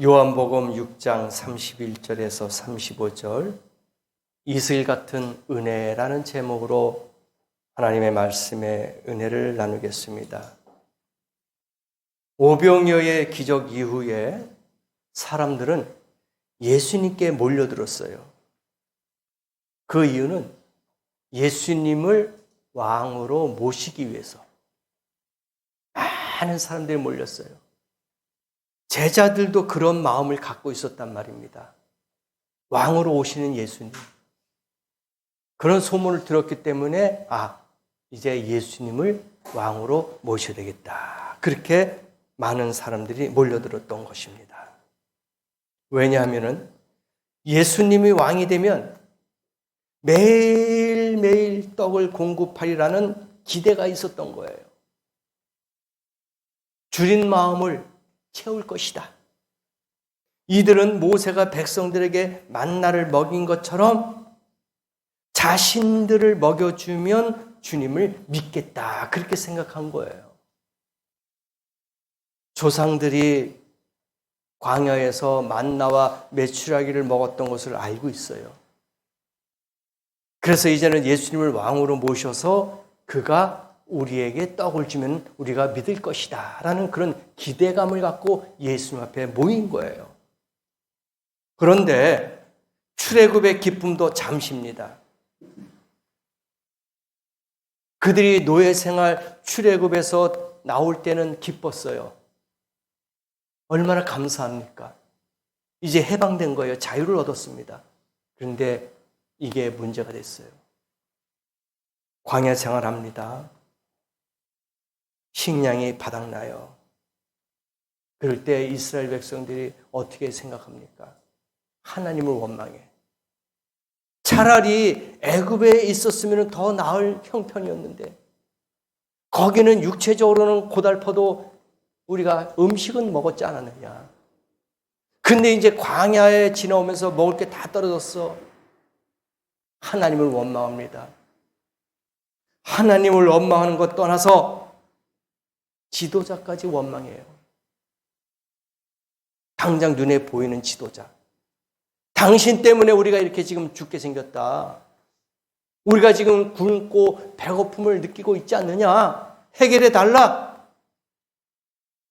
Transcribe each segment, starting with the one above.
요한복음 6장 31절에서 35절 이슬 같은 은혜라는 제목으로 하나님의 말씀의 은혜를 나누겠습니다. 오병이어의 기적 이후에 사람들은 예수님께 몰려들었어요. 그 이유는 예수님을 왕으로 모시기 위해서 많은 사람들이 몰렸어요. 제자들도 그런 마음을 갖고 있었단 말입니다. 왕으로 오시는 예수님. 그런 소문을 들었기 때문에 이제 예수님을 왕으로 모셔야 되겠다. 그렇게 많은 사람들이 몰려들었던 것입니다. 왜냐하면 예수님이 왕이 되면 매일매일 떡을 공급하리라는 기대가 있었던 거예요. 줄인 마음을 채울 것이다. 이들은 모세가 백성들에게 만나를 먹인 것처럼 자신들을 먹여주면 주님을 믿겠다. 그렇게 생각한 거예요. 조상들이 광야에서 만나와 메추라기를 먹었던 것을 알고 있어요. 그래서 이제는 예수님을 왕으로 모셔서 그가 우리에게 떡을 주면 우리가 믿을 것이다 라는 그런 기대감을 갖고 예수님 앞에 모인 거예요. 그런데 출애굽의 기쁨도 잠시입니다. 그들이 노예 생활 출애굽에서 나올 때는 기뻤어요. 얼마나 감사합니까? 이제 해방된 거예요. 자유를 얻었습니다. 그런데 이게 문제가 됐어요. 광야 생활합니다. 식량이 바닥나요. 그럴 때 이스라엘 백성들이 어떻게 생각합니까? 하나님을 원망해. 차라리 애굽에 있었으면 더 나을 형편이었는데 거기는 육체적으로는 고달퍼도 우리가 음식은 먹었지 않았느냐. 근데 이제 광야에 지나오면서 먹을 게 다 떨어졌어. 하나님을 원망합니다. 하나님을 원망하는 것 떠나서 지도자까지 원망해요. 당장 눈에 보이는 지도자. 당신 때문에 우리가 이렇게 지금 죽게 생겼다. 우리가 지금 굶고 배고픔을 느끼고 있지 않느냐. 해결해 달라.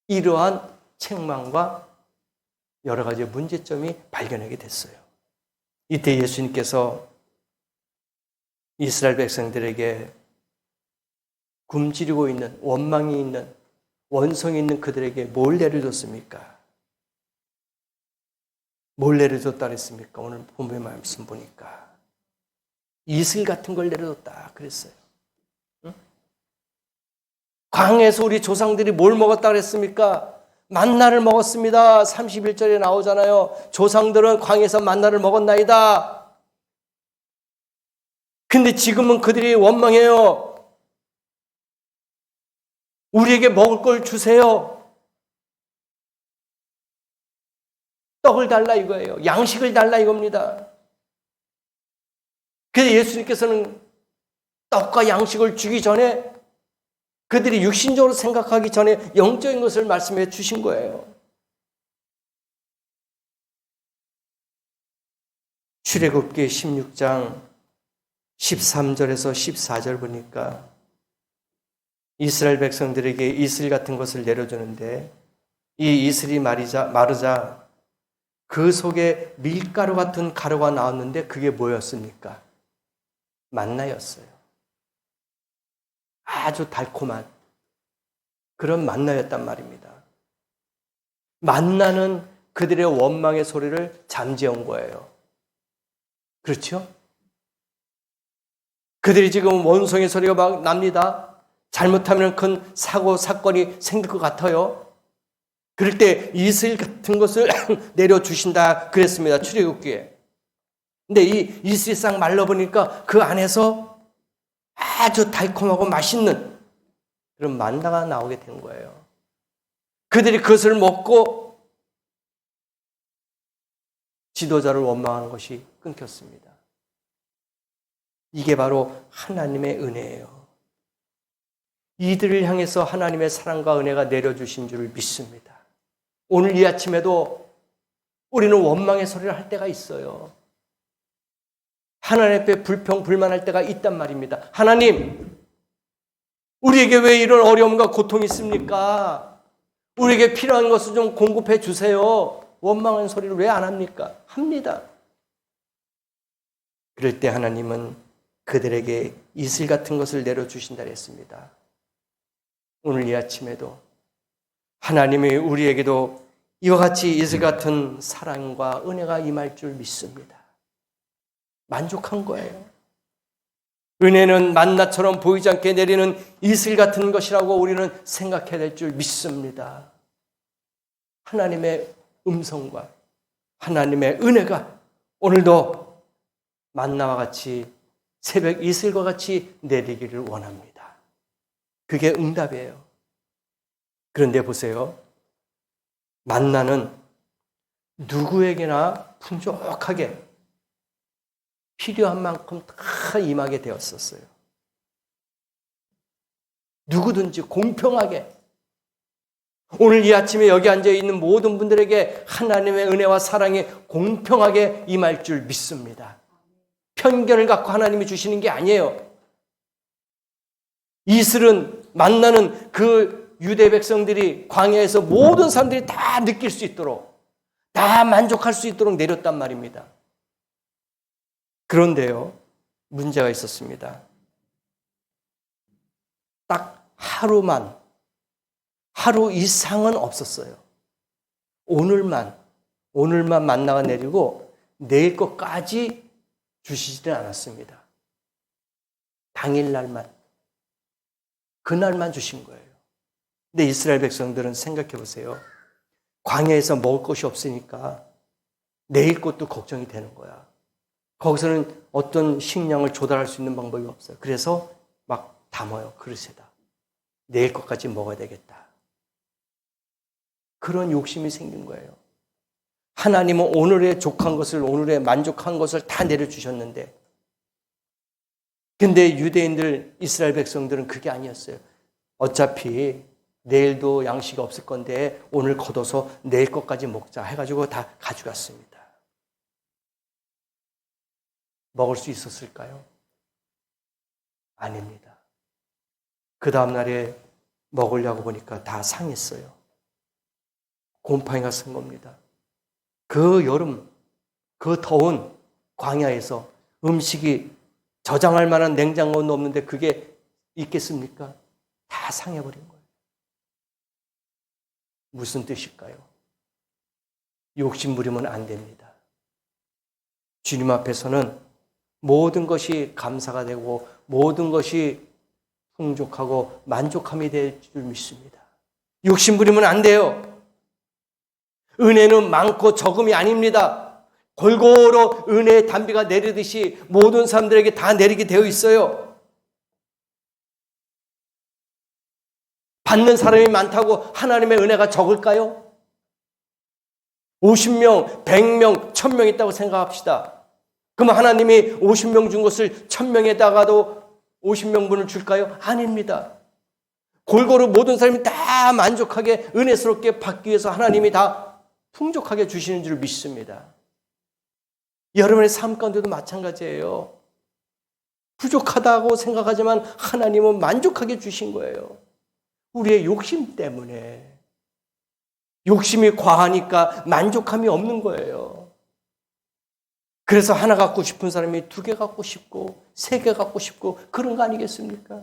이러한 책망과 여러 가지 문제점이 발견하게 됐어요. 이때 예수님께서 이스라엘 백성들에게 굶주리고 있는, 원망이 있는, 원성이 있는 그들에게 뭘 내려줬습니까? 뭘 내려줬다 그랬습니까? 오늘 본문의 말씀 보니까 이슬 같은 걸 내려줬다 그랬어요. 응? 광야에서 우리 조상들이 뭘 먹었다 그랬습니까? 만나를 먹었습니다. 31절에 나오잖아요. 조상들은 광야에서 만나를 먹었나이다. 근데 지금은 그들이 원망해요. 우리에게 먹을 걸 주세요. 떡을 달라 이거예요. 양식을 달라 이겁니다. 그래서 예수님께서는 떡과 양식을 주기 전에 그들이 육신적으로 생각하기 전에 영적인 것을 말씀해 주신 거예요. 출애굽기 16장 13절에서 14절 보니까 이스라엘 백성들에게 이슬 같은 것을 내려주는데 이 이슬이 마르자 그 속에 밀가루 같은 가루가 나왔는데 그게 뭐였습니까? 만나였어요. 아주 달콤한 그런 만나였단 말입니다. 만나는 그들의 원망의 소리를 잠재운 거예요. 그렇죠? 그들이 지금 원성의 소리가 막 납니다. 잘못하면 큰 사고, 사건이 생길 것 같아요. 그럴 때 이슬 같은 것을 내려주신다 그랬습니다. 출애굽기에. 근데 이 이슬이 싹 말라보니까 그 안에서 아주 달콤하고 맛있는 그런 만나가 나오게 된 거예요. 그들이 그것을 먹고 지도자를 원망하는 것이 끊겼습니다. 이게 바로 하나님의 은혜예요. 이들을 향해서 하나님의 사랑과 은혜가 내려주신 줄을 믿습니다. 오늘 이 아침에도 우리는 원망의 소리를 할 때가 있어요. 하나님 앞에 불평불만할 때가 있단 말입니다. 하나님, 우리에게 왜 이런 어려움과 고통이 있습니까? 우리에게 필요한 것을 좀 공급해 주세요. 원망한 소리를 왜 안 합니까? 합니다. 그럴 때 하나님은 그들에게 이슬 같은 것을 내려주신다 했습니다. 오늘 이 아침에도 하나님이 우리에게도 이와 같이 이슬 같은 사랑과 은혜가 임할 줄 믿습니다. 만족한 거예요. 은혜는 만나처럼 보이지 않게 내리는 이슬 같은 것이라고 우리는 생각해야 될 줄 믿습니다. 하나님의 음성과 하나님의 은혜가 오늘도 만나와 같이 새벽 이슬과 같이 내리기를 원합니다. 그게 응답이에요. 그런데 보세요. 만나는 누구에게나 풍족하게 필요한 만큼 다 임하게 되었었어요. 누구든지 공평하게. 오늘 이 아침에 여기 앉아있는 모든 분들에게 하나님의 은혜와 사랑이 공평하게 임할 줄 믿습니다. 편견을 갖고 하나님이 주시는 게 아니에요. 이슬은 만나는 그 유대 백성들이 광야에서 모든 사람들이 다 느낄 수 있도록, 다 만족할 수 있도록 내렸단 말입니다. 그런데요, 문제가 있었습니다. 딱 하루 이상은 없었어요. 오늘만 만나가 내리고 내일 것까지 주시지는 않았습니다. 당일날만, 그날만 주신 거예요. 근데 이스라엘 백성들은 생각해 보세요. 광야에서 먹을 것이 없으니까 내일 것도 걱정이 되는 거야. 거기서는 어떤 식량을 조달할 수 있는 방법이 없어요. 그래서 막 담아요, 그릇에다. 내일 것까지 먹어야 되겠다. 그런 욕심이 생긴 거예요. 하나님은 오늘의 족한 것을, 오늘의 만족한 것을 다 내려주셨는데, 근데 유대인들, 이스라엘 백성들은 그게 아니었어요. 어차피 내일도 양식이 없을 건데 오늘 걷어서 내일 것까지 먹자 해가지고 다 가져갔습니다. 먹을 수 있었을까요? 아닙니다. 그 다음날에 먹으려고 보니까 다 상했어요. 곰팡이가 쓴 겁니다. 그 여름, 그 더운 광야에서 음식이 저장할 만한 냉장고는 없는데 그게 있겠습니까? 다 상해버린 거예요. 무슨 뜻일까요? 욕심 부리면 안 됩니다. 주님 앞에서는 모든 것이 감사가 되고 모든 것이 풍족하고 만족함이 될 줄 믿습니다. 욕심 부리면 안 돼요. 은혜는 많고 적음이 아닙니다. 골고루 은혜의 단비가 내리듯이 모든 사람들에게 다 내리게 되어 있어요. 받는 사람이 많다고 하나님의 은혜가 적을까요? 50명, 100명, 1000명 있다고 생각합시다. 그럼 하나님이 50명 준 것을 1000명에다가도 50명분을 줄까요? 아닙니다. 골고루 모든 사람이 다 만족하게 은혜스럽게 받기 위해서 하나님이 다 풍족하게 주시는 줄 믿습니다. 여러분의 삶 가운데도 마찬가지예요. 부족하다고 생각하지만 하나님은 만족하게 주신 거예요. 우리의 욕심 때문에. 욕심이 과하니까 만족함이 없는 거예요. 그래서 하나 갖고 싶은 사람이 2개 갖고 싶고 3개 갖고 싶고 그런 거 아니겠습니까?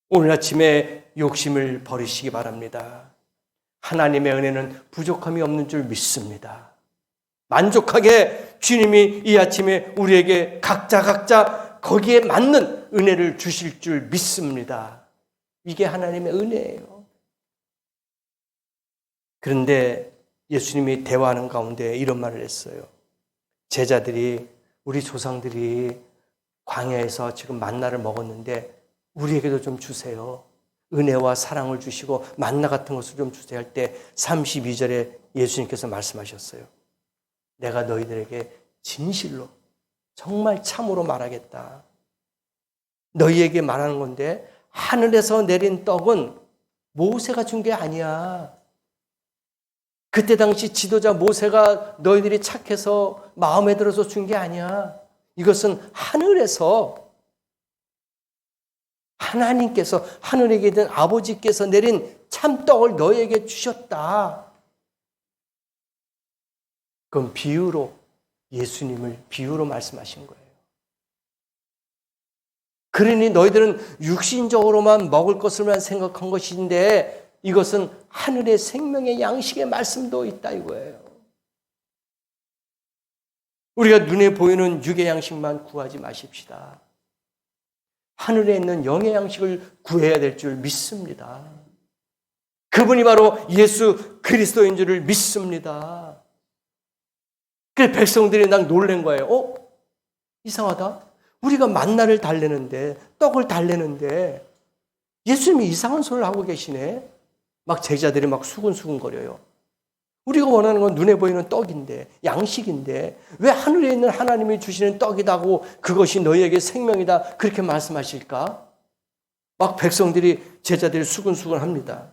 오늘 아침에 욕심을 버리시기 바랍니다. 하나님의 은혜는 부족함이 없는 줄 믿습니다. 만족하게 주님이 이 아침에 우리에게 각자 거기에 맞는 은혜를 주실 줄 믿습니다. 이게 하나님의 은혜예요. 그런데 예수님이 대화하는 가운데 이런 말을 했어요. 제자들이, 우리 조상들이 광야에서 지금 만나를 먹었는데 우리에게도 좀 주세요. 은혜와 사랑을 주시고 만나 같은 것을 좀 주세요 할 때 32절에 예수님께서 말씀하셨어요. 내가 너희들에게 진실로 정말 참으로 말하겠다. 너희에게 말하는 건데 하늘에서 내린 떡은 모세가 준 게 아니야. 그때 당시 지도자 모세가 너희들이 착해서 마음에 들어서 준 게 아니야. 이것은 하늘에서 하나님께서 하늘에 계신 아버지께서 내린 참떡을 너희에게 주셨다. 그건 비유로 예수님을 비유로 말씀하신 거예요. 그러니 너희들은 육신적으로만 먹을 것을만 생각한 것인데 이것은 하늘의 생명의 양식의 말씀도 있다 이거예요. 우리가 눈에 보이는 육의 양식만 구하지 마십시다. 하늘에 있는 영의 양식을 구해야 될 줄 믿습니다. 그분이 바로 예수 그리스도인 줄을 믿습니다. 그래서 백성들이 난 놀란 거예요. 이상하다. 우리가 만나를 달래는데 떡을 달래는데 예수님이 이상한 소리를 하고 계시네. 막 제자들이 막 수근수근거려요. 우리가 원하는 건 눈에 보이는 떡인데 양식인데 왜 하늘에 있는 하나님이 주시는 떡이다고 그것이 너희에게 생명이다 그렇게 말씀하실까? 막 백성들이 제자들이 수근수근합니다.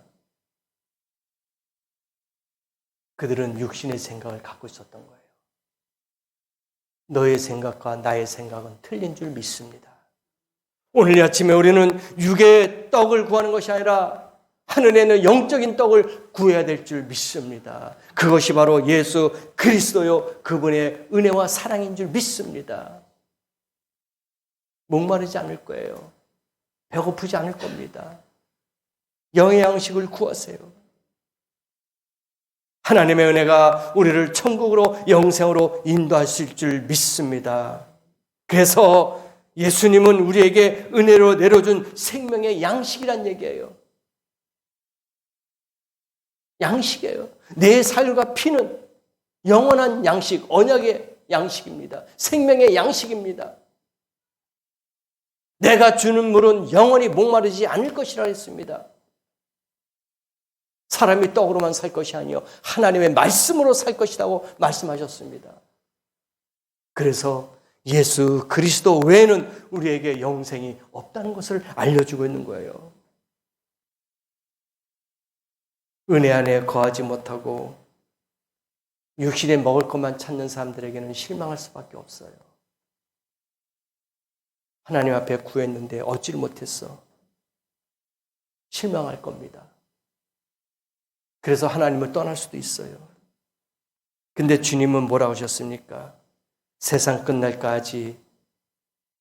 그들은 육신의 생각을 갖고 있었던 거예요. 너의 생각과 나의 생각은 틀린 줄 믿습니다. 오늘 이 아침에 우리는 육의 떡을 구하는 것이 아니라 하늘에는 영적인 떡을 구해야 될 줄 믿습니다. 그것이 바로 예수 그리스도요 그분의 은혜와 사랑인 줄 믿습니다. 목마르지 않을 거예요. 배고프지 않을 겁니다. 영의 양식을 구하세요. 하나님의 은혜가 우리를 천국으로 영생으로 인도하실 줄 믿습니다. 그래서 예수님은 우리에게 은혜로 내려준 생명의 양식이란 얘기예요. 양식이에요. 내 살과 피는 영원한 양식, 언약의 양식입니다. 생명의 양식입니다. 내가 주는 물은 영원히 목마르지 않을 것이라 했습니다. 사람이 떡으로만 살 것이 아니요 하나님의 말씀으로 살 것이라고 말씀하셨습니다. 그래서 예수 그리스도 외에는 우리에게 영생이 없다는 것을 알려주고 있는 거예요. 은혜 안에 거하지 못하고 육신에 먹을 것만 찾는 사람들에게는 실망할 수밖에 없어요. 하나님 앞에 구했는데 얻지를 못했어. 실망할 겁니다. 그래서 하나님을 떠날 수도 있어요. 근데 주님은 뭐라고 하셨습니까? 세상 끝날까지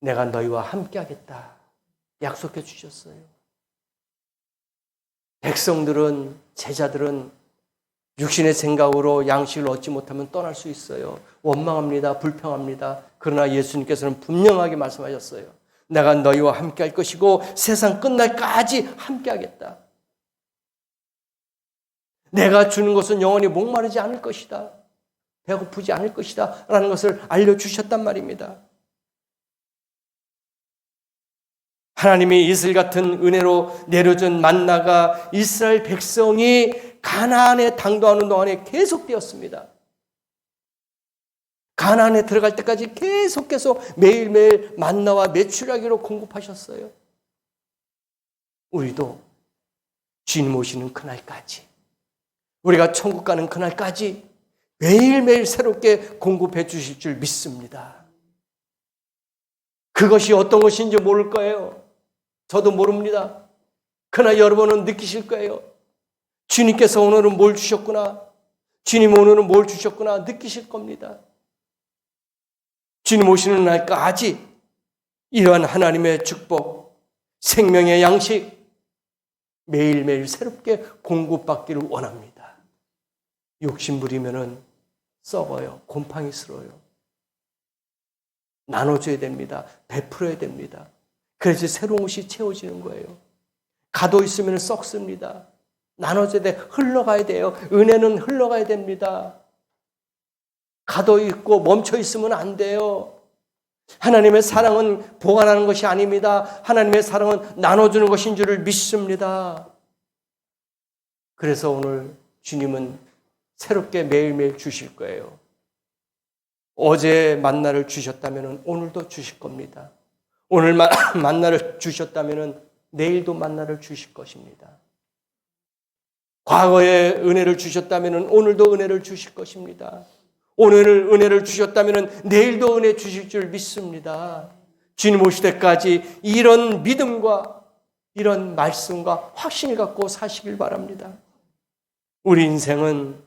내가 너희와 함께 하겠다. 약속해 주셨어요. 백성들은, 제자들은 육신의 생각으로 양식을 얻지 못하면 떠날 수 있어요. 원망합니다. 불평합니다. 그러나 예수님께서는 분명하게 말씀하셨어요. 내가 너희와 함께 할 것이고 세상 끝날까지 함께 하겠다. 내가 주는 것은 영원히 목마르지 않을 것이다. 배고프지 않을 것이다. 라는 것을 알려주셨단 말입니다. 하나님이 이슬 같은 은혜로 내려준 만나가 이스라엘 백성이 가나안에 당도하는 동안에 계속되었습니다. 가나안에 들어갈 때까지 계속해서 매일매일 만나와 메추라기로 공급하셨어요. 우리도 주님 오시는 그날까지, 우리가 천국 가는 그날까지 매일매일 새롭게 공급해 주실 줄 믿습니다. 그것이 어떤 것인지 모를 거예요. 저도 모릅니다. 그러나 여러분은 느끼실 거예요. 주님께서 오늘은 뭘 주셨구나. 주님 오늘은 뭘 주셨구나. 느끼실 겁니다. 주님 오시는 날까지 이러한 하나님의 축복, 생명의 양식 매일매일 새롭게 공급받기를 원합니다. 욕심부리면은 썩어요. 곰팡이스러워요. 나눠줘야 됩니다. 베풀어야 됩니다. 그래서 새로운 것이 채워지는 거예요. 가둬 있으면 썩습니다. 나눠줘야 돼. 흘러가야 돼요. 은혜는 흘러가야 됩니다. 가둬 있고 멈춰 있으면 안 돼요. 하나님의 사랑은 보관하는 것이 아닙니다. 하나님의 사랑은 나눠주는 것인 줄을 믿습니다. 그래서 오늘 주님은 새롭게 매일매일 주실 거예요. 어제 만나를 주셨다면 오늘도 주실 겁니다. 오늘 만나를 주셨다면 내일도 만나를 주실 것입니다. 과거에 은혜를 주셨다면 오늘도 은혜를 주실 것입니다. 오늘 은혜를 주셨다면 내일도 은혜 주실 줄 믿습니다. 주님 오실 때까지 이런 믿음과 이런 말씀과 확신을 갖고 사시길 바랍니다. 우리 인생은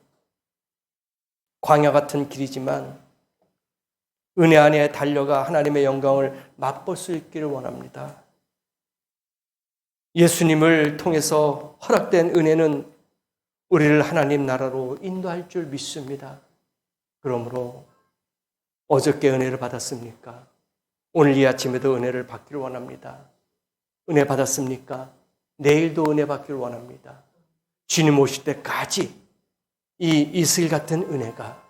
광야 같은 길이지만 은혜 안에 달려가 하나님의 영광을 맛볼 수 있기를 원합니다. 예수님을 통해서 허락된 은혜는 우리를 하나님 나라로 인도할 줄 믿습니다. 그러므로 어저께 은혜를 받았습니까? 오늘 이 아침에도 은혜를 받기를 원합니다. 은혜 받았습니까? 내일도 은혜 받기를 원합니다. 주님 오실 때까지 이 이슬 같은 은혜가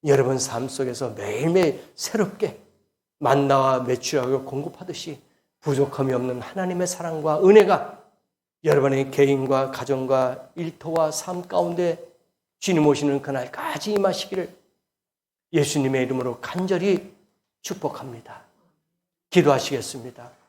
여러분 삶 속에서 매일매일 새롭게 만나와 매출하고 공급하듯이 부족함이 없는 하나님의 사랑과 은혜가 여러분의 개인과 가정과 일터와 삶 가운데 주님 오시는 그날까지 임하시기를 예수님의 이름으로 간절히 축복합니다. 기도하시겠습니다.